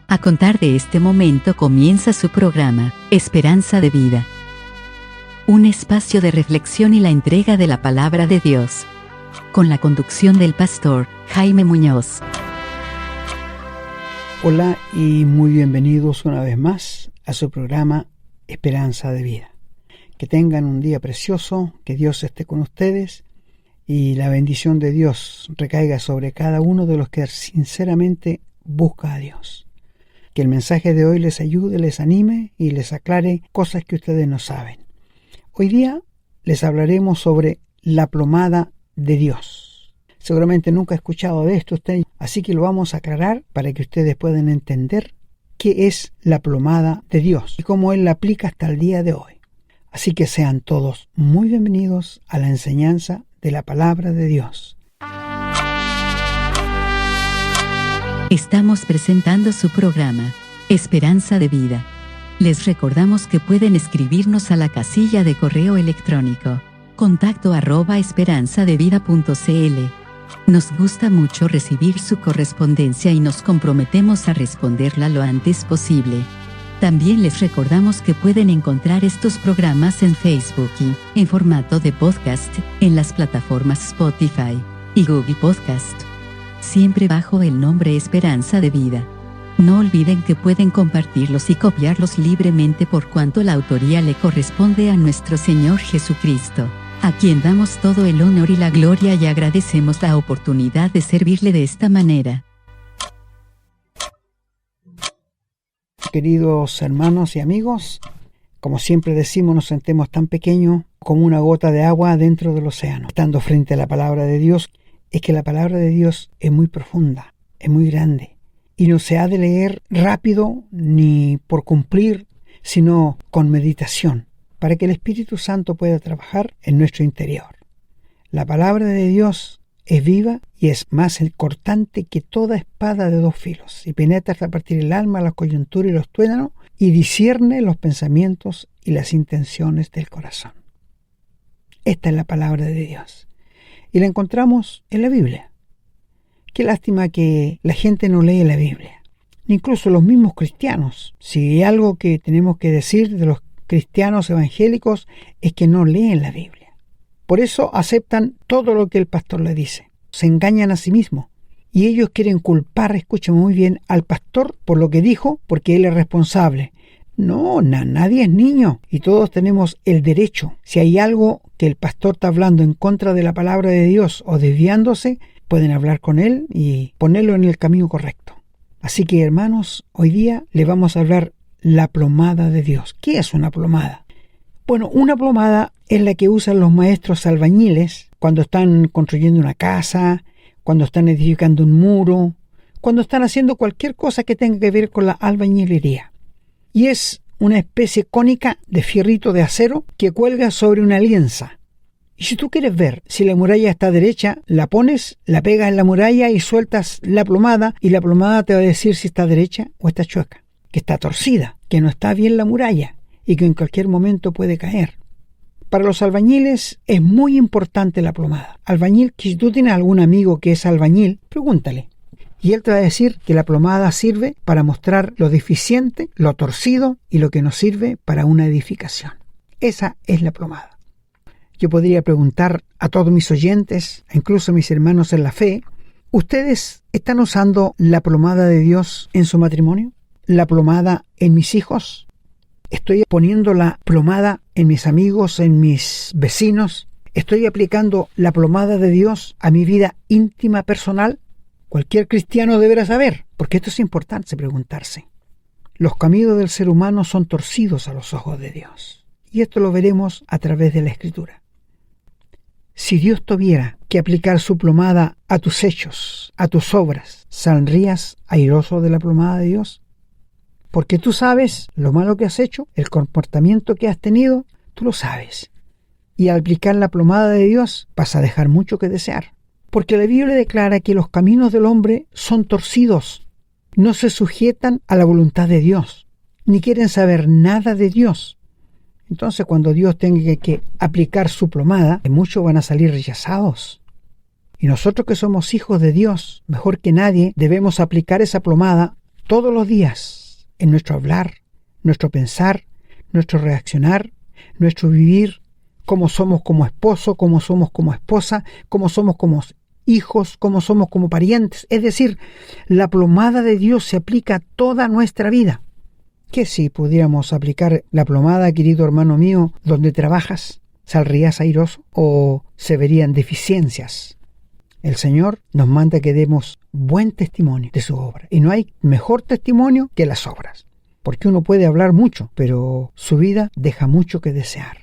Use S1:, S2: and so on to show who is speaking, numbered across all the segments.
S1: A contar de este momento comienza su programa, Esperanza de Vida. Un espacio de reflexión y la entrega de la palabra de Dios. Con la conducción del pastor Jaime Muñoz.
S2: Hola y muy bienvenidos una vez más a su programa Esperanza de Vida. Que tengan un día precioso, que Dios esté con ustedes y la bendición de Dios recaiga sobre cada uno de los que sinceramente busca a Dios. Que el mensaje de hoy les ayude, les anime y les aclare cosas que ustedes no saben. Hoy día les hablaremos sobre la plomada de Dios. Seguramente nunca he escuchado de esto usted, así que lo vamos a aclarar para que ustedes puedan entender qué es la plomada de Dios y cómo Él la aplica hasta el día de hoy. Así que sean todos muy bienvenidos a la enseñanza de la palabra de Dios.
S1: Estamos presentando su programa, Esperanza de Vida. Les recordamos que pueden escribirnos a la casilla de correo electrónico, contacto@esperanzadevida.cl. Nos gusta mucho recibir su correspondencia y nos comprometemos a responderla lo antes posible. También les recordamos que pueden encontrar estos programas en Facebook y, en formato de podcast, en las plataformas Spotify y Google Podcast. Siempre bajo el nombre Esperanza de Vida. No olviden que pueden compartirlos y copiarlos libremente por cuanto la autoría le corresponde a nuestro Señor Jesucristo, a quien damos todo el honor y la gloria y agradecemos la oportunidad de servirle de esta manera.
S2: Queridos hermanos y amigos, como siempre decimos, nos sentimos tan pequeños como una gota de agua dentro del océano. Estando frente a la palabra de Dios, es que la palabra de Dios es muy profunda, es muy grande, y no se ha de leer rápido ni por cumplir, sino con meditación, para que el Espíritu Santo pueda trabajar en nuestro interior. La palabra de Dios es viva y es más cortante que toda espada de dos filos, y penetra hasta partir el alma, la coyuntura y los tuétanos, y discierne los pensamientos y las intenciones del corazón. Esta es la palabra de Dios. Y la encontramos en la Biblia. Qué lástima que la gente no lee la Biblia. Incluso los mismos cristianos. Si hay algo que tenemos que decir de los cristianos evangélicos es que no leen la Biblia. Por eso aceptan todo lo que el pastor le dice. Se engañan a sí mismos. Y ellos quieren culpar, escuchen muy bien, al pastor por lo que dijo, porque él es responsable. No, nadie es niño y todos tenemos el derecho. Si hay algo que el pastor está hablando en contra de la palabra de Dios o desviándose, pueden hablar con él y ponerlo en el camino correcto. Así que, hermanos, hoy día le vamos a hablar la plomada de Dios. ¿Qué es una plomada? Bueno, una plomada es la que usan los maestros albañiles cuando están construyendo una casa, cuando están edificando un muro, cuando están haciendo cualquier cosa que tenga que ver con la albañilería. Y es una especie cónica de fierrito de acero que cuelga sobre una lienza. Y si tú quieres ver si la muralla está derecha, la pones, la pegas en la muralla y sueltas la plomada, y la plomada te va a decir si está derecha o está chueca, que está torcida, que no está bien la muralla y que en cualquier momento puede caer. Para los albañiles es muy importante la plomada. Albañil, si tú tienes algún amigo que es albañil, pregúntale. Y él te va a decir que la plomada sirve para mostrar lo deficiente, lo torcido y lo que no sirve para una edificación. Esa es la plomada. Yo podría preguntar a todos mis oyentes, incluso a mis hermanos en la fe, ¿ustedes están usando la plomada de Dios en su matrimonio? ¿La plomada en mis hijos? ¿Estoy poniendo la plomada en mis amigos, en mis vecinos? ¿Estoy aplicando la plomada de Dios a mi vida íntima personal? Cualquier cristiano deberá saber, porque esto es importante preguntarse. Los caminos del ser humano son torcidos a los ojos de Dios. Y esto lo veremos a través de la Escritura. Si Dios tuviera que aplicar su plomada a tus hechos, a tus obras, ¿saldrías airoso de la plomada de Dios? Porque tú sabes lo malo que has hecho, el comportamiento que has tenido, tú lo sabes. Y al aplicar la plomada de Dios vas a dejar mucho que desear. Porque la Biblia declara que los caminos del hombre son torcidos, no se sujetan a la voluntad de Dios, ni quieren saber nada de Dios. Entonces, cuando Dios tenga que aplicar su plomada, muchos van a salir rechazados. Y nosotros que somos hijos de Dios, mejor que nadie, debemos aplicar esa plomada todos los días en nuestro hablar, nuestro pensar, nuestro reaccionar, nuestro vivir, cómo somos como esposo, cómo somos como esposa, cómo somos como hijos, cómo somos como parientes. Es decir, la plomada de Dios se aplica a toda nuestra vida. ¿Qué si pudiéramos aplicar la plomada, querido hermano mío, donde trabajas? ¿Saldrías airoso o se verían deficiencias? El Señor nos manda que demos buen testimonio de su obra. Y no hay mejor testimonio que las obras. Porque uno puede hablar mucho, pero su vida deja mucho que desear.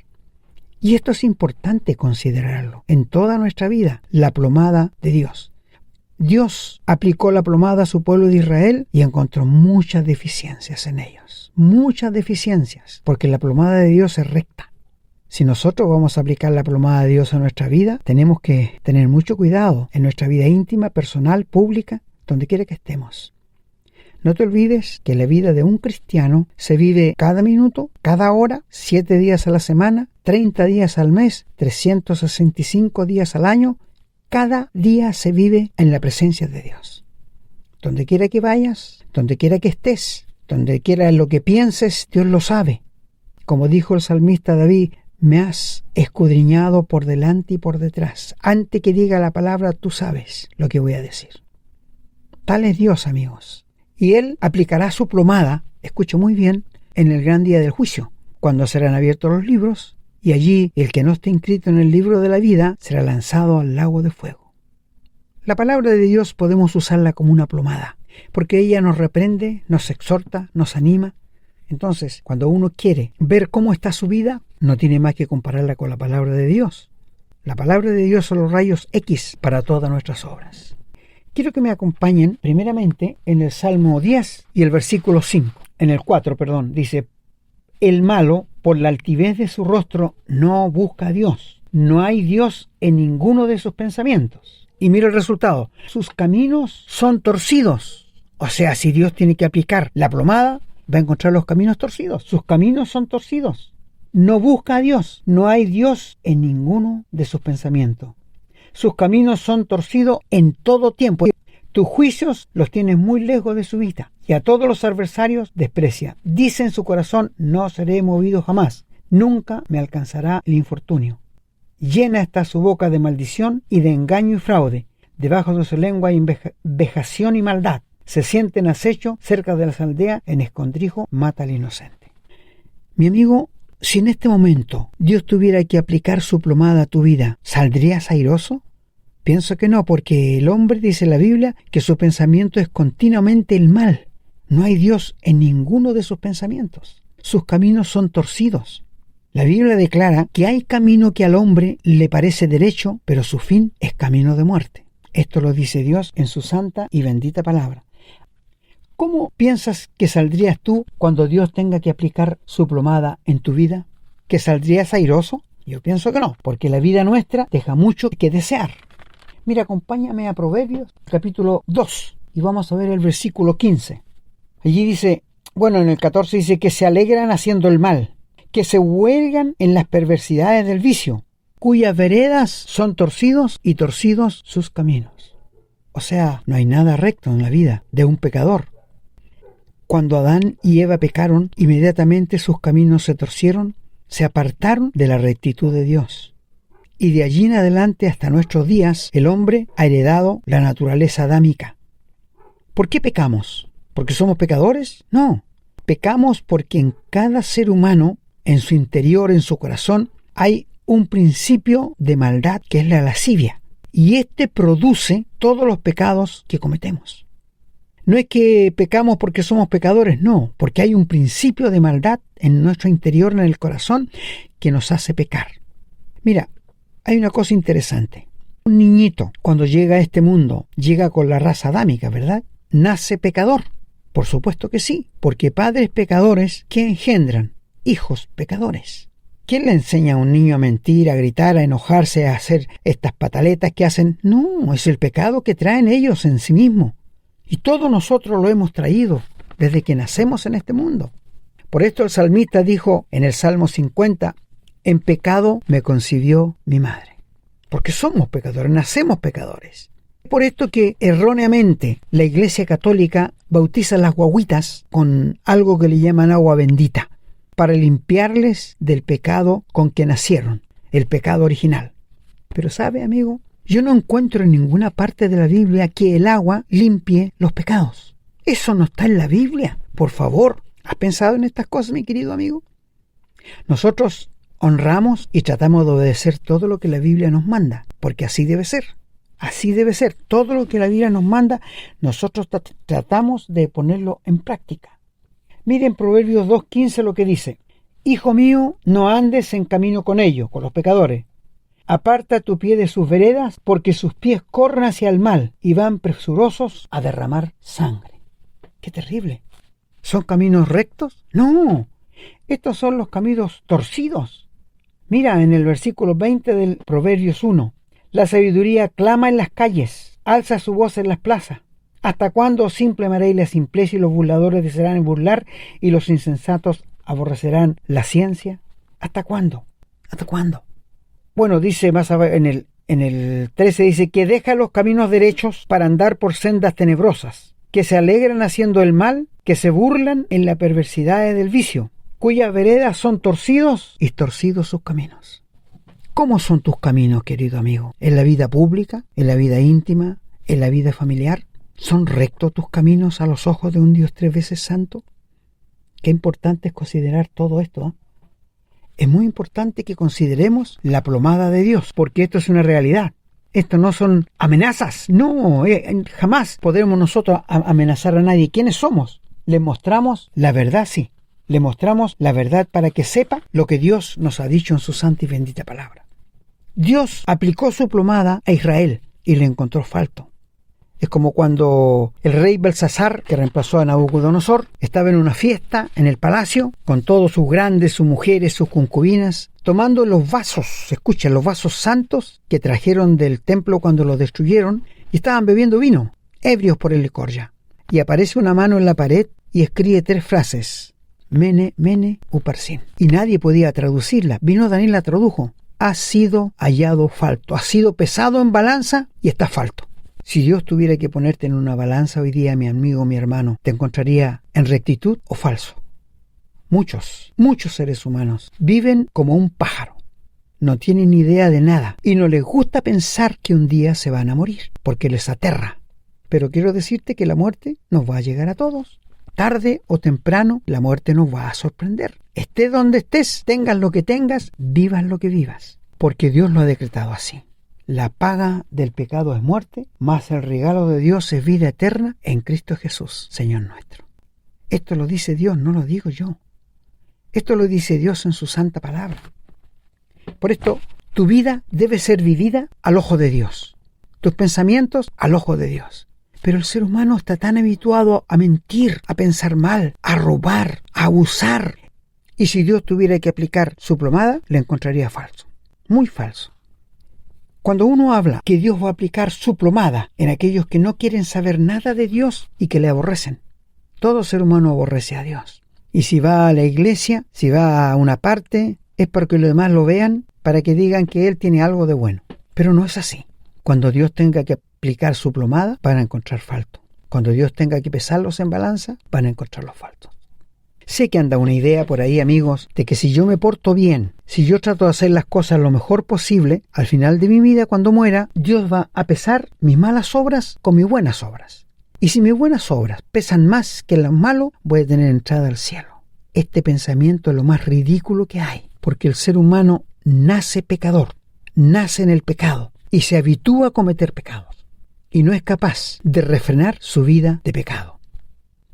S2: Y esto es importante considerarlo en toda nuestra vida, la plomada de Dios. Dios aplicó la plomada a su pueblo de Israel y encontró muchas deficiencias en ellos. Muchas deficiencias, porque la plomada de Dios es recta. Si nosotros vamos a aplicar la plomada de Dios a nuestra vida, tenemos que tener mucho cuidado en nuestra vida íntima, personal, pública, donde quiera que estemos. No te olvides que la vida de un cristiano se vive cada minuto, cada hora, 7 días a la semana, 30 días al mes, 365 días al año. Cada día se vive en la presencia de Dios. Donde quiera que vayas, donde quiera que estés, donde quiera lo que pienses, Dios lo sabe. Como dijo el salmista David, me has escudriñado por delante y por detrás. Antes que diga la palabra, tú sabes lo que voy a decir. Tal es Dios, amigos. Y Él aplicará su plomada, escucho muy bien, en el gran día del juicio, cuando serán abiertos los libros, y allí el que no esté inscrito en el libro de la vida será lanzado al lago de fuego. La palabra de Dios podemos usarla como una plomada, porque ella nos reprende, nos exhorta, nos anima. Entonces, cuando uno quiere ver cómo está su vida, no tiene más que compararla con la palabra de Dios. La palabra de Dios son los rayos X para todas nuestras obras. Quiero que me acompañen primeramente en el Salmo 10 y el versículo 5. En el 4, dice: el malo, por la altivez de su rostro, no busca a Dios. No hay Dios en ninguno de sus pensamientos. Y mira el resultado. Sus caminos son torcidos. O sea, si Dios tiene que aplicar la plomada, va a encontrar los caminos torcidos. Sus caminos son torcidos. No busca a Dios. No hay Dios en ninguno de sus pensamientos. Sus caminos son torcidos en todo tiempo. Tus juicios los tienes muy lejos de su vista. Y a todos los adversarios desprecia. Dice en su corazón, no seré movido jamás. Nunca me alcanzará el infortunio. Llena está su boca de maldición y de engaño y fraude. Debajo de su lengua hay vejación y maldad. Se siente en acecho cerca de las aldeas, en escondrijo mata al inocente. Mi amigo, si en este momento Dios tuviera que aplicar su plomada a tu vida, ¿saldrías airoso? Pienso que no, porque el hombre, dice la Biblia, que su pensamiento es continuamente el mal. No hay Dios en ninguno de sus pensamientos. Sus caminos son torcidos. La Biblia declara que hay camino que al hombre le parece derecho, pero su fin es camino de muerte. Esto lo dice Dios en su santa y bendita palabra. ¿Cómo piensas que saldrías tú cuando Dios tenga que aplicar su plomada en tu vida? ¿Que saldrías airoso? Yo pienso que no, porque la vida nuestra deja mucho que desear. Mira, acompáñame a Proverbios, capítulo 2, y vamos a ver el versículo 15. Allí dice, en el 14 dice que se alegran haciendo el mal, que se huelgan en las perversidades del vicio, cuyas veredas son torcidos y torcidos sus caminos. O sea, no hay nada recto en la vida de un pecador. Cuando Adán y Eva pecaron, inmediatamente sus caminos se torcieron, se apartaron de la rectitud de Dios. Y de allí en adelante hasta nuestros días, el hombre ha heredado la naturaleza adámica. ¿Por qué pecamos? ¿Porque somos pecadores? No. Pecamos porque en cada ser humano, en su interior, en su corazón, hay un principio de maldad que es la lascivia. Y este produce todos los pecados que cometemos. No es que pecamos porque somos pecadores, no, porque hay un principio de maldad en nuestro interior, en el corazón, que nos hace pecar. Mira, hay una cosa interesante. Un niñito, cuando llega a este mundo, llega con la raza adámica, ¿verdad? Nace pecador. Por supuesto que sí, porque padres pecadores, ¿qué engendran? Hijos pecadores. ¿Quién le enseña a un niño a mentir, a gritar, a enojarse, a hacer estas pataletas que hacen? No, es el pecado que traen ellos en sí mismos. Y todos nosotros lo hemos traído desde que nacemos en este mundo. Por esto el salmista dijo en el Salmo 50, en pecado me concibió mi madre. Porque somos pecadores, nacemos pecadores. Por esto que erróneamente la Iglesia Católica bautiza a las guaguitas con algo que le llaman agua bendita, para limpiarles del pecado con que nacieron, el pecado original. Pero ¿sabe, amigo? Yo no encuentro en ninguna parte de la Biblia que el agua limpie los pecados. Eso no está en la Biblia. Por favor, ¿has pensado en estas cosas, mi querido amigo? Nosotros honramos y tratamos de obedecer todo lo que la Biblia nos manda, porque así debe ser. Así debe ser. Todo lo que la Biblia nos manda, nosotros tratamos de ponerlo en práctica. Miren Proverbios 2:15 lo que dice: Hijo mío, no andes en camino con ellos, con los pecadores. Aparta tu pie de sus veredas, porque sus pies corren hacia el mal y van presurosos a derramar sangre. ¡Qué terrible! ¿Son caminos rectos? No, estos son los caminos torcidos. Mira en el versículo 20 del Proverbios 1. La sabiduría clama en las calles, alza su voz en las plazas. ¿Hasta cuándo simple amaréis la simpleza y los burladores desearán burlar y los insensatos aborrecerán la ciencia? ¿Hasta cuándo? ¿Hasta cuándo? Bueno, dice más abajo, en el 13 dice que deja los caminos derechos para andar por sendas tenebrosas, que se alegran haciendo el mal, que se burlan en la perversidad del vicio, cuyas veredas son torcidos y torcidos sus caminos. ¿Cómo son tus caminos, querido amigo? ¿En la vida pública? ¿En la vida íntima? ¿En la vida familiar? ¿Son rectos tus caminos a los ojos de un Dios 3 veces santo? Qué importante es considerar todo esto, ¿eh? Es muy importante que consideremos la plomada de Dios, porque esto es una realidad. Esto no son amenazas. No, jamás podremos nosotros amenazar a nadie. ¿Quiénes somos? Le mostramos la verdad, sí. Le mostramos la verdad para que sepa lo que Dios nos ha dicho en su santa y bendita palabra. Dios aplicó su plomada a Israel y le encontró falto. Es como cuando el rey Belsasar, que reemplazó a Nabucodonosor, estaba en una fiesta en el palacio con todos sus grandes, sus mujeres, sus concubinas, tomando los vasos, escuchen, los vasos santos que trajeron del templo cuando los destruyeron, y estaban bebiendo vino, ebrios por el licor ya. Y aparece una mano en la pared y escribe 3 frases: Mene, Mene, Uparsin. Y nadie podía traducirla. Vino Daniel, la tradujo. Ha sido hallado falto, ha sido pesado en balanza y está falto. Si Dios tuviera que ponerte en una balanza hoy día, mi amigo, mi hermano, ¿te encontraría en rectitud o falso? Muchos seres humanos viven como un pájaro. No tienen ni idea de nada y no les gusta pensar que un día se van a morir, porque les aterra. Pero quiero decirte que la muerte nos va a llegar a todos. Tarde o temprano, la muerte nos va a sorprender. Estés donde estés, tengas lo que tengas, vivas lo que vivas, porque Dios lo ha decretado así. La paga del pecado es muerte, mas el regalo de Dios es vida eterna en Cristo Jesús, Señor nuestro. Esto lo dice Dios, no lo digo yo. Esto lo dice Dios en su santa palabra. Por esto, tu vida debe ser vivida al ojo de Dios. Tus pensamientos al ojo de Dios. Pero el ser humano está tan habituado a mentir, a pensar mal, a robar, a abusar. Y si Dios tuviera que aplicar su plomada, le encontraría falso. Muy falso. Cuando uno habla que Dios va a aplicar su plomada en aquellos que no quieren saber nada de Dios y que le aborrecen, todo ser humano aborrece a Dios. Y si va a la iglesia, si va a una parte, es porque los demás lo vean, para que digan que Él tiene algo de bueno. Pero no es así. Cuando Dios tenga que aplicar su plomada, van a encontrar falto. Cuando Dios tenga que pesarlos en balanza, van a encontrar los faltos. Sé que anda una idea por ahí, amigos, de que si yo me porto bien, si yo trato de hacer las cosas lo mejor posible, al final de mi vida, cuando muera, Dios va a pesar mis malas obras con mis buenas obras. Y si mis buenas obras pesan más que las malas, voy a tener entrada al cielo. Este pensamiento es lo más ridículo que hay, porque el ser humano nace pecador, nace en el pecado y se habitúa a cometer pecados. Y no es capaz de refrenar su vida de pecado.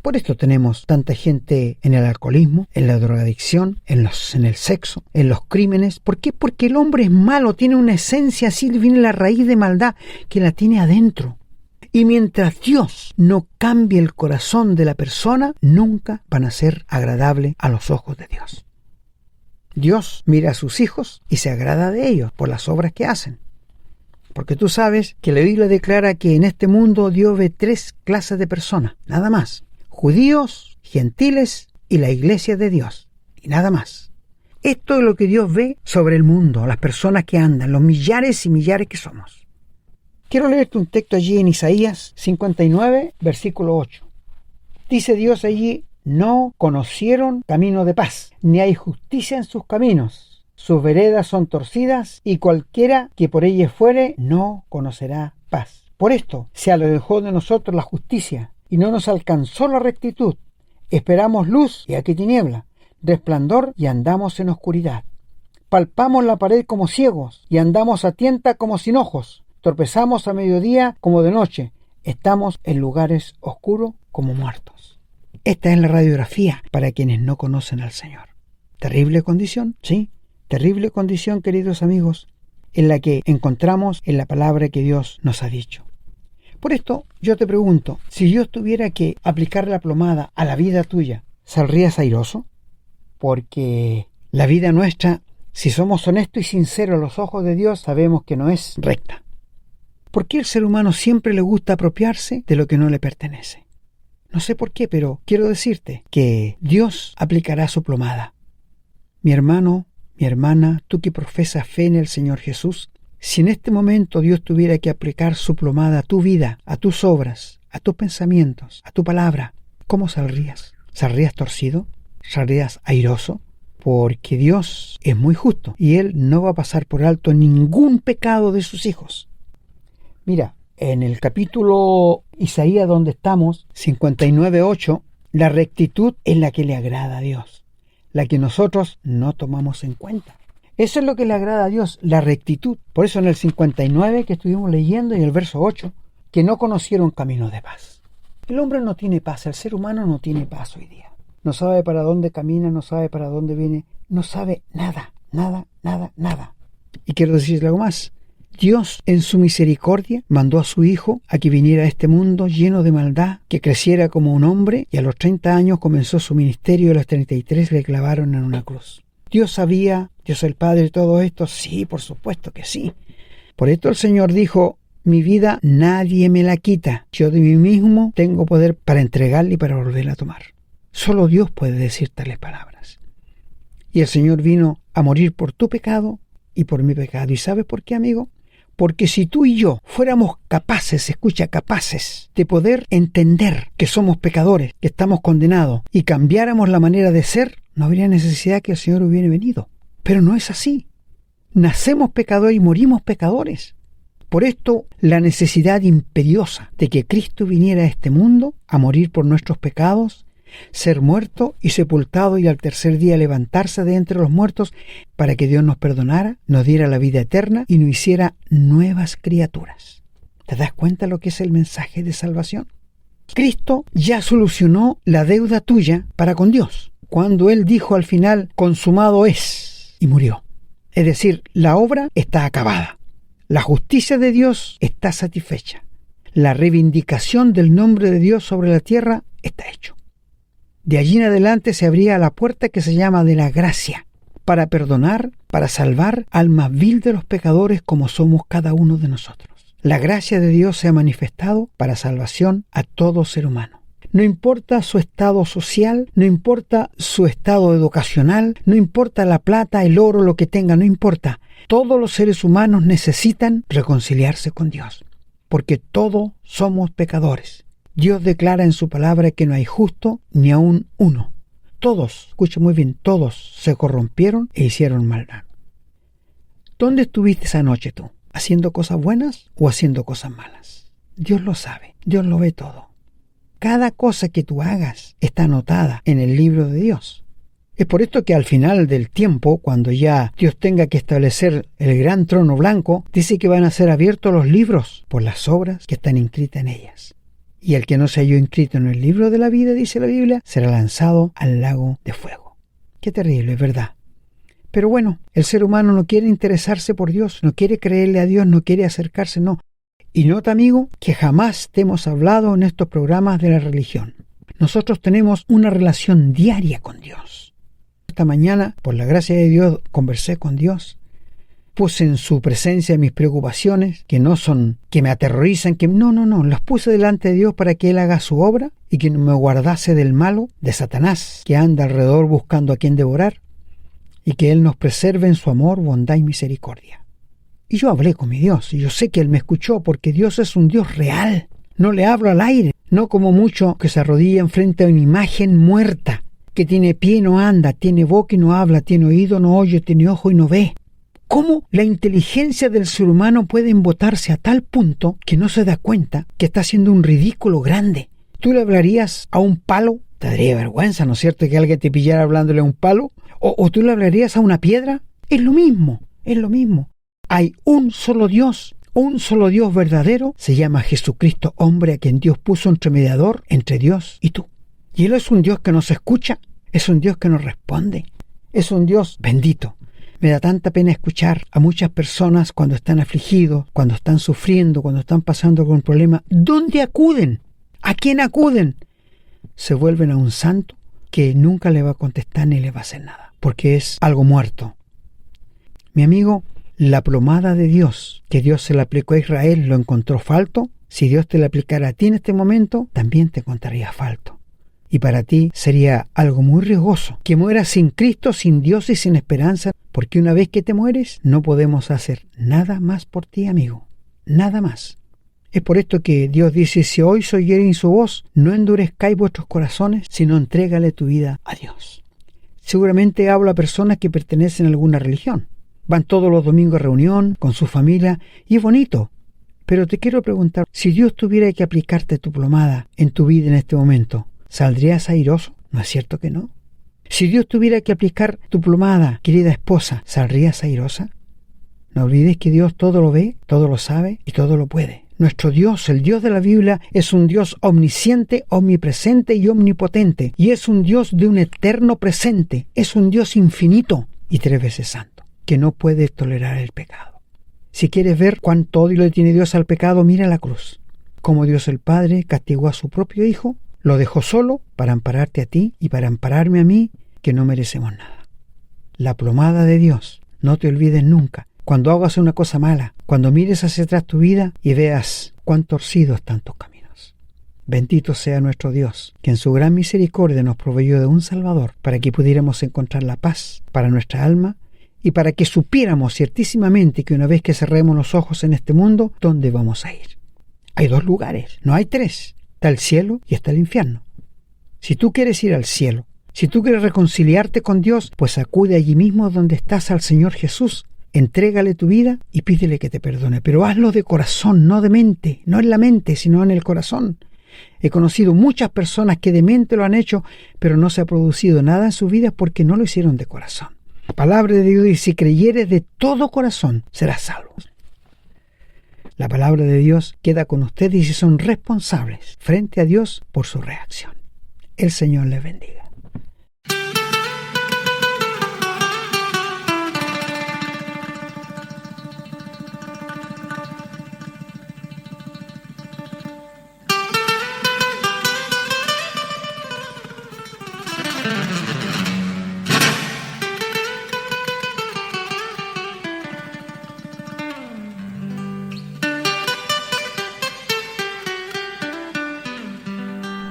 S2: Por esto tenemos tanta gente en el alcoholismo, en la drogadicción, en el sexo, en los crímenes. ¿Por qué? Porque el hombre es malo, tiene una esencia, así viene la raíz de maldad que la tiene adentro. Y mientras Dios no cambie el corazón de la persona, nunca van a ser agradables a los ojos de Dios. Dios mira a sus hijos y se agrada de ellos por las obras que hacen. Porque tú sabes que la Biblia declara que en este mundo Dios ve 3 clases de personas, nada más. Judíos, gentiles y la iglesia de Dios, y nada más. Esto es lo que Dios ve sobre el mundo, las personas que andan, los millares y millares que somos. Quiero leerte un texto allí en Isaías 59, versículo 8. Dice Dios allí: no conocieron camino de paz, ni hay justicia en sus caminos. Sus veredas son torcidas, y cualquiera que por ellas fuere no conocerá paz. Por esto se alejó de nosotros la justicia, y no nos alcanzó la rectitud. Esperamos luz, y aquí tiniebla, resplandor, y andamos en oscuridad. Palpamos la pared como ciegos, y andamos a tienta como sin ojos. Tropezamos a mediodía como de noche. Estamos en lugares oscuros como muertos. Esta es la radiografía para quienes no conocen al Señor. Terrible condición, sí, terrible condición, queridos amigos, en la que encontramos en la palabra que Dios nos ha dicho. Por esto, yo te pregunto, si Dios tuviera que aplicar la plomada a la vida tuya, ¿saldrías airoso? Porque la vida nuestra, si somos honestos y sinceros a los ojos de Dios, sabemos que no es recta. ¿Por qué el ser humano siempre le gusta apropiarse de lo que no le pertenece? No sé por qué, pero quiero decirte que Dios aplicará su plomada. Mi hermano, mi hermana, tú que profesas fe en el Señor Jesús, si en este momento Dios tuviera que aplicar su plomada a tu vida, a tus obras, a tus pensamientos, a tu palabra, ¿cómo saldrías? ¿Saldrías torcido? ¿Saldrías airoso? Porque Dios es muy justo y Él no va a pasar por alto ningún pecado de sus hijos. Mira, en el capítulo Isaías donde estamos, 59:8, la rectitud es la que le agrada a Dios, la que nosotros no tomamos en cuenta. Eso es lo que le agrada a Dios, la rectitud. Por eso en el 59 que estuvimos leyendo y el verso 8, que no conocieron camino de paz. El hombre no tiene paz, el ser humano no tiene paz hoy día. No sabe para dónde camina, no sabe para dónde viene, no sabe nada. Y quiero decirle algo más. Dios, en su misericordia, mandó a su Hijo a que viniera a este mundo lleno de maldad, que creciera como un hombre, y a los 30 años comenzó su ministerio y a los 33 le clavaron en una cruz. Dios sabía, Dios el Padre, todo esto. Sí, por supuesto que sí. Por esto el Señor dijo: mi vida nadie me la quita. Yo de mí mismo tengo poder para entregarla y para volverla a tomar. Solo Dios puede decir tales palabras. Y el Señor vino a morir por tu pecado y por mi pecado. ¿Y sabes por qué, amigo? Porque si tú y yo fuéramos capaces, capaces de poder entender que somos pecadores, que estamos condenados, y cambiáramos la manera de ser, no habría necesidad que el Señor hubiera venido. Pero no es así. Nacemos pecadores y morimos pecadores. Por esto, la necesidad imperiosa de que Cristo viniera a este mundo a morir por nuestros pecados, ser muerto y sepultado, y al tercer día levantarse de entre los muertos para que Dios nos perdonara, nos diera la vida eterna y nos hiciera nuevas criaturas. ¿Te das cuenta lo que es el mensaje de salvación? Cristo ya solucionó la deuda tuya para con Dios, cuando Él dijo al final: consumado es, y murió. Es decir, la obra está acabada. La justicia de Dios está satisfecha. La reivindicación del nombre de Dios sobre la tierra está hecho. De allí en adelante se abría la puerta que se llama de la gracia, para perdonar, para salvar al más vil de los pecadores como somos cada uno de nosotros. La gracia de Dios se ha manifestado para salvación a todo ser humano. No importa su estado social, no importa su estado educacional, no importa la plata, el oro, lo que tenga, no importa. Todos los seres humanos necesitan reconciliarse con Dios, porque todos somos pecadores. Dios declara en su palabra que no hay justo ni aun uno. Todos, escucha muy bien, todos se corrompieron e hicieron maldad. ¿Dónde estuviste esa noche tú? ¿Haciendo cosas buenas o haciendo cosas malas? Dios lo sabe, Dios lo ve todo. Cada cosa que tú hagas está anotada en el libro de Dios. Es por esto que al final del tiempo, cuando ya Dios tenga que establecer el gran trono blanco, dice que van a ser abiertos los libros por las obras que están inscritas en ellas. Y el que no se halló inscrito en el libro de la vida, dice la Biblia, será lanzado al lago de fuego. Qué terrible, ¿verdad? Pero bueno, el ser humano no quiere interesarse por Dios, no quiere creerle a Dios, no quiere acercarse, no. Y nota, amigo, que jamás te hemos hablado en estos programas de la religión. Nosotros tenemos una relación diaria con Dios. Esta mañana, por la gracia de Dios, conversé con Dios. Puse en su presencia mis preocupaciones, que no son, que me aterrorizan, que no, las puse delante de Dios para que Él haga su obra y que me guardase del malo, de Satanás, que anda alrededor buscando a quien devorar, y que Él nos preserve en su amor, bondad y misericordia. Y yo hablé con mi Dios, y yo sé que Él me escuchó, porque Dios es un Dios real. No le hablo al aire, no como muchos que se arrodillan frente a una imagen muerta, que tiene pie y no anda, tiene boca y no habla, tiene oído y no oye, tiene ojo y no ve. ¿Cómo la inteligencia del ser humano puede embotarse a tal punto que no se da cuenta que está haciendo un ridículo grande? ¿Tú le hablarías a un palo? Te daría vergüenza, ¿no es cierto?, que alguien te pillara hablándole a un palo. ¿O tú le hablarías a una piedra? Es lo mismo, es lo mismo. Hay un solo Dios verdadero, se llama Jesucristo, hombre a quien Dios puso entre mediador entre Dios y tú. Y Él es un Dios que nos escucha, es un Dios que nos responde, es un Dios bendito. Me da tanta pena escuchar a muchas personas cuando están afligidos, cuando están sufriendo, cuando están pasando con un problema. ¿Dónde acuden? ¿A quién acuden? Se vuelven a un santo que nunca le va a contestar ni le va a hacer nada, porque es algo muerto. Mi amigo, la plomada de Dios, que Dios se la aplicó a Israel, ¿lo encontró falto? Si Dios te la aplicara a ti en este momento, también te encontraría falto. Y para ti sería algo muy riesgoso que mueras sin Cristo, sin Dios y sin esperanza, porque una vez que te mueres no podemos hacer nada más por ti, amigo, nada más. Es por esto que Dios dice: si hoy oyereis su voz, no endurezcáis vuestros corazones, sino entrégale tu vida a Dios. Seguramente hablo a personas que pertenecen a alguna religión. Van todos los domingos a reunión con su familia y es bonito. Pero te quiero preguntar, si Dios tuviera que aplicarte tu plomada en tu vida en este momento, ¿saldrías airoso? ¿No es cierto que no? Si Dios tuviera que aplicar tu plomada, querida esposa, ¿saldrías airosa? No olvides que Dios todo lo ve, todo lo sabe y todo lo puede. Nuestro Dios, el Dios de la Biblia, es un Dios omnisciente, omnipresente y omnipotente. Y es un Dios de un eterno presente. Es un Dios infinito y 3 veces santo, que no puede tolerar el pecado. Si quieres ver cuánto odio le tiene Dios al pecado, mira la cruz. Como Dios el Padre castigó a su propio Hijo, lo dejó solo para ampararte a ti y para ampararme a mí, que no merecemos nada. La plomada de Dios, no te olvides nunca. Cuando hagas una cosa mala, cuando mires hacia atrás tu vida y veas cuán torcidos están tus caminos. Bendito sea nuestro Dios, que en su gran misericordia nos proveyó de un Salvador para que pudiéramos encontrar la paz para nuestra alma y para que supiéramos ciertísimamente que una vez que cerremos los ojos en este mundo, ¿dónde vamos a ir? Hay 2 lugares, no hay 3. Está el cielo y está el infierno. Si tú quieres ir al cielo, si tú quieres reconciliarte con Dios, pues acude allí mismo donde estás al Señor Jesús. Entrégale tu vida y pídele que te perdone, pero hazlo de corazón, no de mente, no en la mente, sino en el corazón. He conocido muchas personas que de mente lo han hecho, pero no se ha producido nada en su vida porque no lo hicieron de corazón. La palabra de Dios dice: si creyeres de todo corazón, serás salvo. La palabra de Dios queda con ustedes y si son responsables frente a Dios por su reacción. El Señor les bendiga.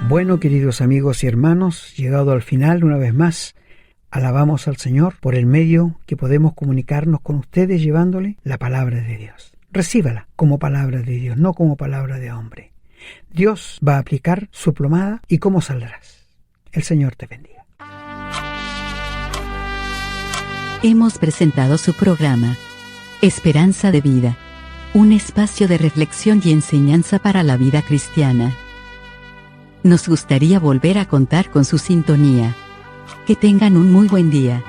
S2: Bueno, queridos amigos y hermanos, llegado al final, una vez más, alabamos al Señor por el medio que podemos comunicarnos con ustedes llevándole la palabra de Dios. Recíbala como palabra de Dios, no como palabra de hombre. Dios va a aplicar su plomada y ¿cómo saldrás? El Señor te bendiga.
S1: Hemos presentado su programa, Esperanza de Vida, un espacio de reflexión y enseñanza para la vida cristiana. Nos gustaría volver a contar con su sintonía. Que tengan un muy buen día.